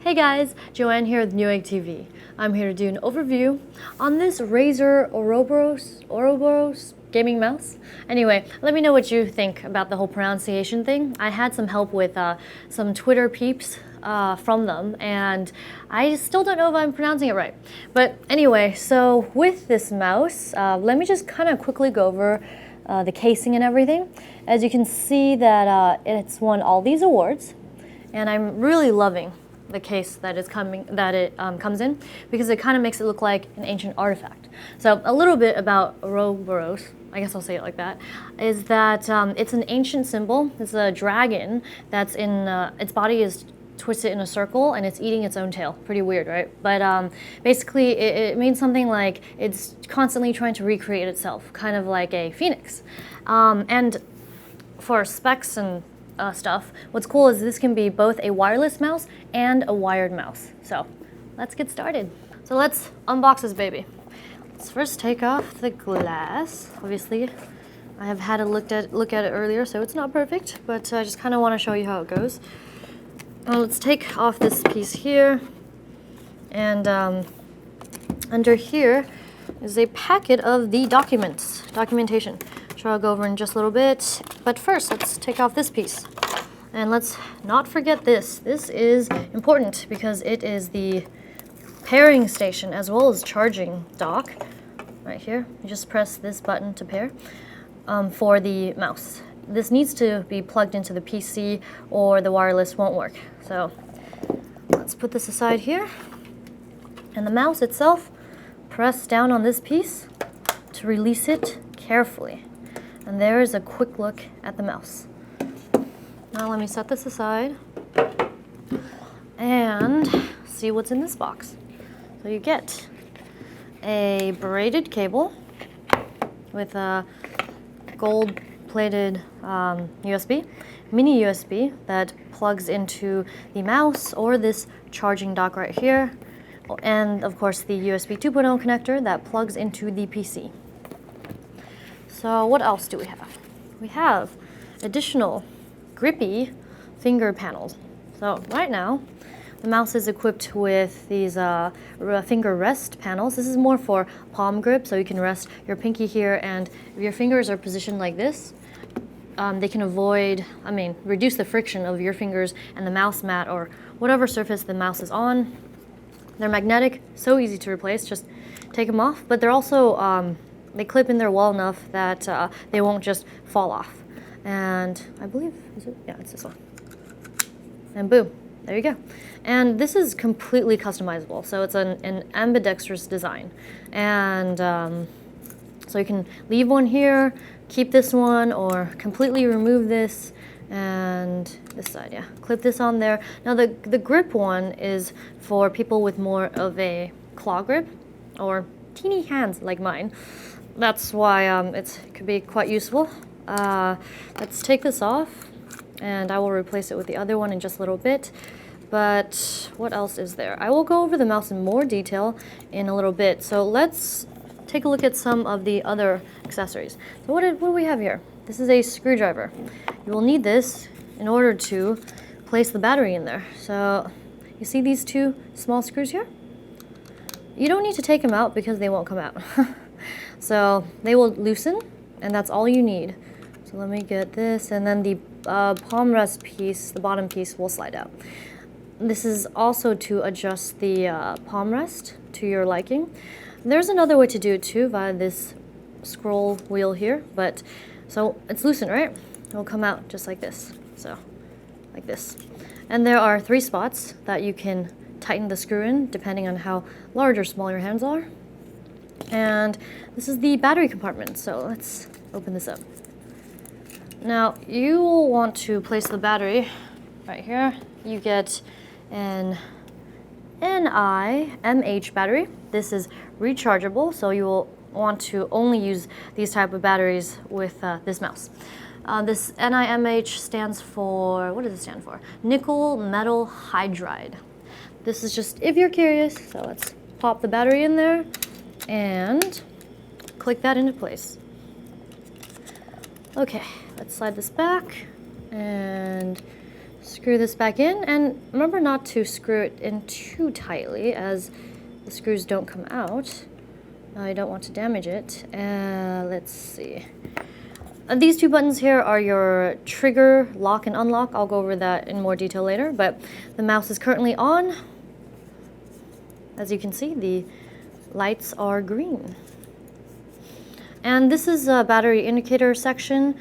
Hey guys, Joanne here with Newegg TV. I'm here to do an overview on this Razer Ouroboros gaming mouse. Anyway, let me know what you think about the whole pronunciation thing. I had some help with some Twitter peeps from them, and I still don't know if I'm pronouncing it right. But anyway, so with this mouse, let me just kind of quickly go over the casing and everything. As you can see that it's won all these awards, and I'm really loving the case that it comes in, because it kind of makes it look like an ancient artifact. So a little bit about Ouroboros, I guess I'll say it like that, is that it's an ancient symbol. It's a dragon that's in, its body is twisted in a circle and it's eating its own tail. Pretty weird, right? But basically it means something like it's constantly trying to recreate itself, kind of like a phoenix. And for specs and stuff, what's cool is this can be both a wireless mouse and a wired mouse. So let's get started. So let's unbox this baby. Let's first take off the glass. Obviously, I have had a look at it earlier, so it's not perfect, but I just kind of want to show you how it goes. Let's take off this piece here, and under here is a packet of the documentation, which I'll go over in just a little bit. But first, let's take off this piece. And let's not forget this. This is important because it is the pairing station as well as charging dock. Right here, you just press this button to pair for the mouse. This needs to be plugged into the PC or the wireless won't work. So let's put this aside here. And the mouse itself, press down on this piece to release it carefully. And there is a quick look at the mouse. Now let me set this aside and see what's in this box. So you get a braided cable with a gold-plated USB, mini USB that plugs into the mouse or this charging dock right here, and of course the USB 2.0 connector that plugs into the PC. So what else do we have? We have additional grippy finger panels. So right now, the mouse is equipped with these finger rest panels. This is more for palm grip, so you can rest your pinky here, and if your fingers are positioned like this, they can reduce the friction of your fingers and the mouse mat or whatever surface the mouse is on. They're magnetic, so easy to replace, just take them off, but they're also they clip in there well enough that they won't just fall off. And I believe, it's this one. And boom, there you go. And this is completely customizable. So it's an ambidextrous design. And so you can leave one here, keep this one, or completely remove this. And this side, yeah, clip this on there. Now the grip one is for people with more of a claw grip or teeny hands like mine. That's why it could be quite useful. Let's take this off, and I will replace it with the other one in just a little bit. But what else is there? I will go over the mouse in more detail in a little bit. So let's take a look at some of the other accessories. So what do we have here? This is a screwdriver. You will need this in order to place the battery in there. So you see these two small screws here? You don't need to take them out because they won't come out. So they will loosen, and that's all you need. So let me get this, and then the palm rest piece, the bottom piece, will slide out. This is also to adjust the palm rest to your liking. There's another way to do it too, via this scroll wheel here, but so it's loosened, right? It will come out just like this, so like this. And there are 3 spots that you can tighten the screw in, depending on how large or small your hands are. And this is the battery compartment, so let's open this up. Now, you will want to place the battery right here. You get an NiMH battery. This is rechargeable, so you will want to only use these type of batteries with this mouse. This NiMH stands for, what does it stand for? Nickel metal hydride. This is just if you're curious, so let's pop the battery in there and click that into place. Okay, let's slide this back and screw this back in, and remember not to screw it in too tightly as the screws don't come out. I don't want to damage it. Let's see. These two buttons here are your trigger, lock and unlock. I'll go over that in more detail later, but the mouse is currently on. As you can see, the lights are green. And this is a battery indicator section.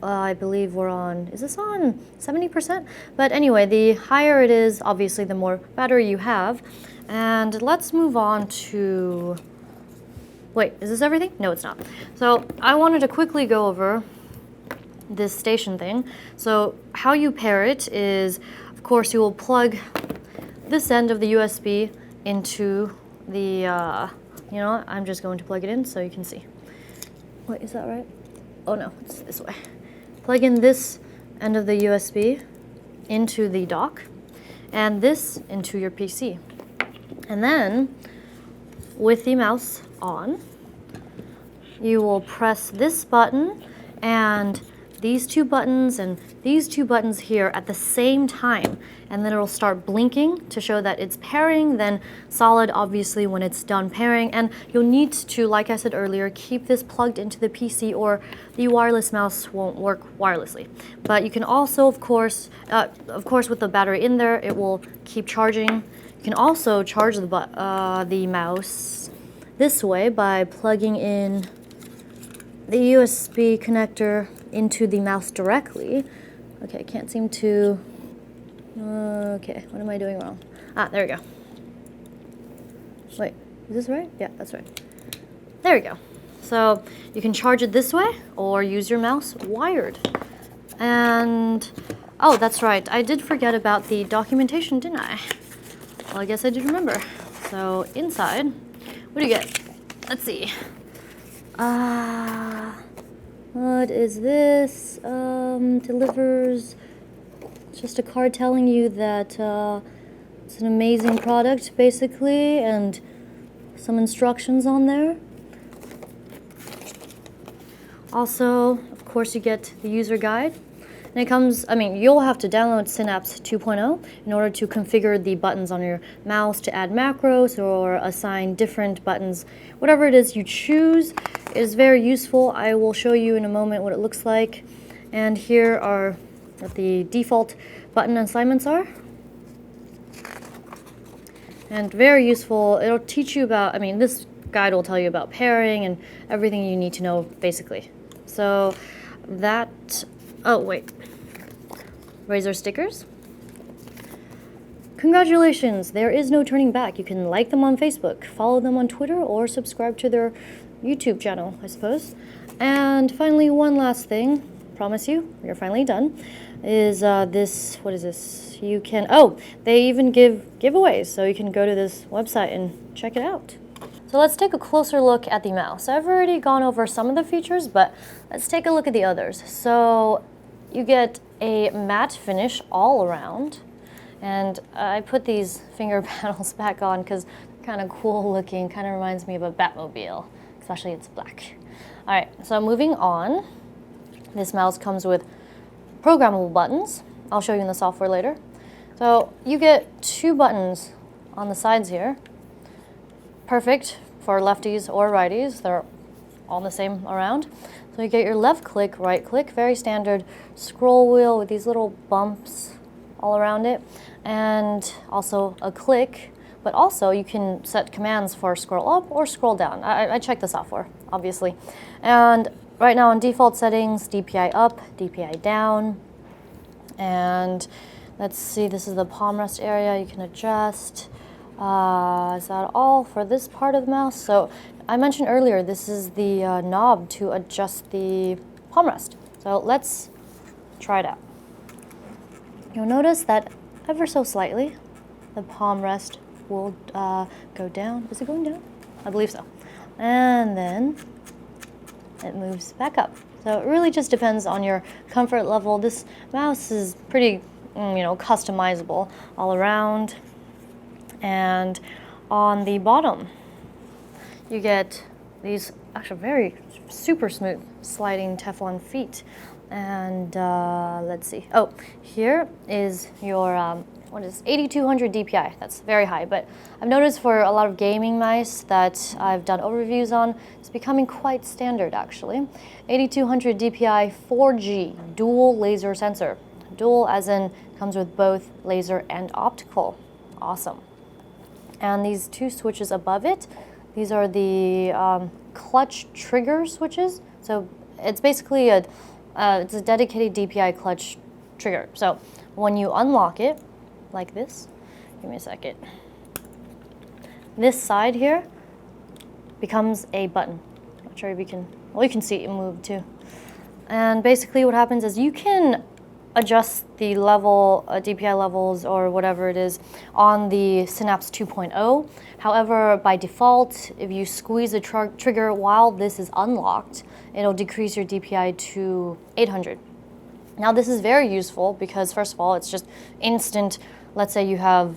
I believe we're on, is this on 70%? But anyway, the higher it is, obviously the more battery you have. And let's move on to, wait, is this everything? No, it's not. So I wanted to quickly go over this station thing. So how you pair it is, of course, you will plug this end of the USB into the, you know what? I'm just going to plug it in so you can see. Wait, is that right? Oh no, it's this way. Plug in this end of the USB into the dock and this into your PC. And then with the mouse on, you will press this button and these two buttons and these two buttons here at the same time, and then it'll start blinking to show that it's pairing, then solid obviously when it's done pairing. And you'll need to, like I said earlier, keep this plugged into the PC or the wireless mouse won't work wirelessly. But you can also, of course with the battery in there, it will keep charging. You can also charge the mouse this way by plugging in the USB connector into the mouse directly. Okay, I can't seem to, okay, what am I doing wrong? Ah, there we go. Wait, is this right? Yeah, that's right. There we go. So you can charge it this way or use your mouse wired. And, oh, that's right, I did forget about the documentation, didn't I? Well, I guess I did remember. So inside, what do you get? Let's see. What is this? Delivers just a card telling you that it's an amazing product, basically, and some instructions on there. Also, of course, you get the user guide. And it comes, I mean, you'll have to download Synapse 2.0 in order to configure the buttons on your mouse to add macros or assign different buttons. Whatever it is you choose is very useful. I will show you in a moment what it looks like. And here are what the default button assignments are. And very useful. It'll teach you about, I mean, this guide will tell you about pairing and everything you need to know, basically. So that, oh wait, Razer stickers. Congratulations, there is no turning back. You can like them on Facebook, follow them on Twitter, or subscribe to their YouTube channel, I suppose. And finally, one last thing, promise you, you're finally done, is this, what is this? You can, oh, they even give giveaways, so you can go to this website and check it out. So let's take a closer look at the mouse. I've already gone over some of the features, but let's take a look at the others. So you get a matte finish all around. And I put these finger panels back on because they're kind of cool looking, kind of reminds me of a Batmobile, especially it's black. All right, so moving on. This mouse comes with programmable buttons. I'll show you in the software later. So you get two buttons on the sides here. Perfect for lefties or righties. They're all the same around. So you get your left click, right click, very standard scroll wheel with these little bumps all around it, and also a click, but also you can set commands for scroll up or scroll down. I checked the software, obviously. And right now on default settings, DPI up, DPI down, and let's see, this is the palm rest area you can adjust. Is that all for this part of the mouse? So I mentioned earlier, this is the knob to adjust the palm rest. So let's try it out. You'll notice that ever so slightly, the palm rest will go down. Is it going down? I believe so. And then it moves back up. So it really just depends on your comfort level. This mouse is pretty, customizable all around. And on the bottom, you get these actually very super smooth sliding Teflon feet. And let's see. Oh, here is your what is 8200 DPI. That's very high, but I've noticed for a lot of gaming mice that I've done overviews on, it's becoming quite standard actually. 8200 DPI 4G dual laser sensor. Dual as in comes with both laser and optical. Awesome. And these two switches above it, these are the clutch trigger switches. So it's basically it's a dedicated DPI clutch trigger. So when you unlock it, like this, give me a second, this side here becomes a button. I'm not sure if you can, well, you can see it move too. And basically what happens is you can adjust the level, DPI levels or whatever it is on the Synapse 2.0. However, by default, if you squeeze the trigger while this is unlocked, it'll decrease your DPI to 800. Now this is very useful because first of all, it's just instant. Let's say you have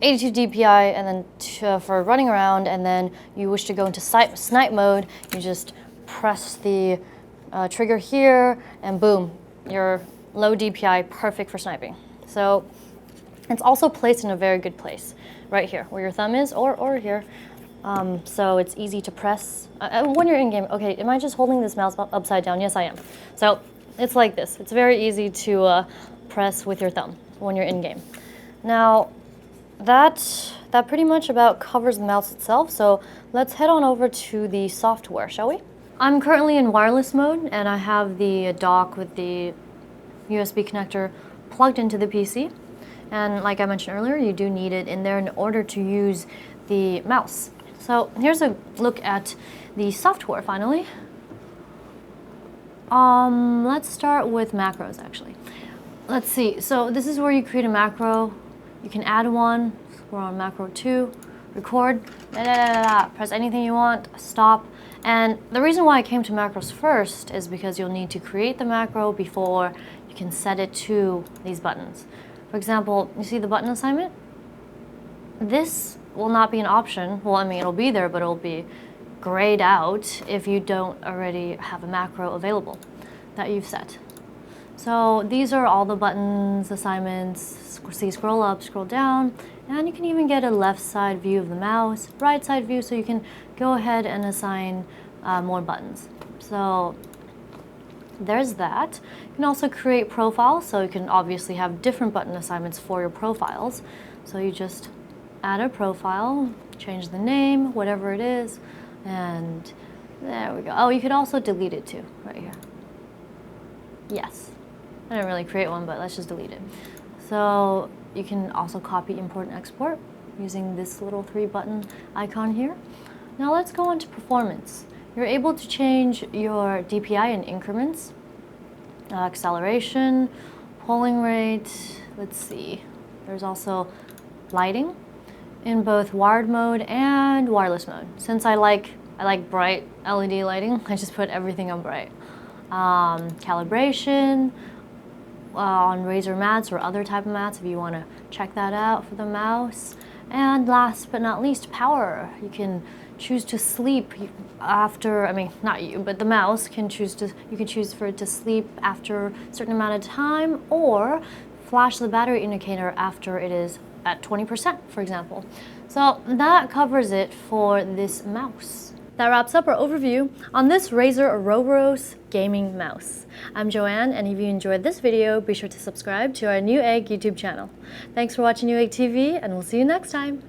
82 DPI and then for running around, and then you wish to go into snipe mode, you just press the trigger here and boom, you're low DPI, perfect for sniping. So it's also placed in a very good place, right here, where your thumb is, or here. So it's easy to press. When you're in game, okay, am I just holding this mouse upside down? Yes, I am. So it's like this. It's very easy to press with your thumb when you're in game. Now, that pretty much about covers the mouse itself. So let's head on over to the software, shall we? I'm currently in wireless mode, and I have the dock with the USB connector plugged into the PC. And like I mentioned earlier, you do need it in there in order to use the mouse. So here's a look at the software finally. Let's start with macros actually. Let's see, so this is where you create a macro. You can add one, we're on macro 2, record, press anything you want, stop. And the reason why I came to macros first is because you'll need to create the macro before you can set it to these buttons. For example, you see the button assignment? This will not be an option. Well, I mean, it'll be there, but it'll be grayed out if you don't already have a macro available that you've set. So these are all the buttons, assignments. See, scroll up, scroll down, and you can even get a left side view of the mouse, right side view, so you can go ahead and assign more buttons. So there's that. You can also create profiles, so you can obviously have different button assignments for your profiles. So you just add a profile, change the name, whatever it is, and there we go. Oh, you could also delete it too, right here. Yes. I didn't really create one, but let's just delete it. So you can also copy, import, and export using this little 3-button icon here. Now let's go on to performance. You're able to change your DPI in increments, acceleration, polling rate, let's see. There's also lighting in both wired mode and wireless mode. Since I like bright LED lighting, I just put everything on bright. Calibration on Razer mats or other type of mats if you want to check that out for the mouse. And last but not least, power. You can choose to sleep after, I mean, not you, but the mouse can choose to, you can choose for it to sleep after a certain amount of time, or flash the battery indicator after it is at 20%, for example. So that covers it for this mouse. That wraps up our overview on this Razer Ouroboros gaming mouse. I'm Joanne, and if you enjoyed this video, be sure to subscribe to our Newegg YouTube channel. Thanks for watching Newegg TV, and we'll see you next time.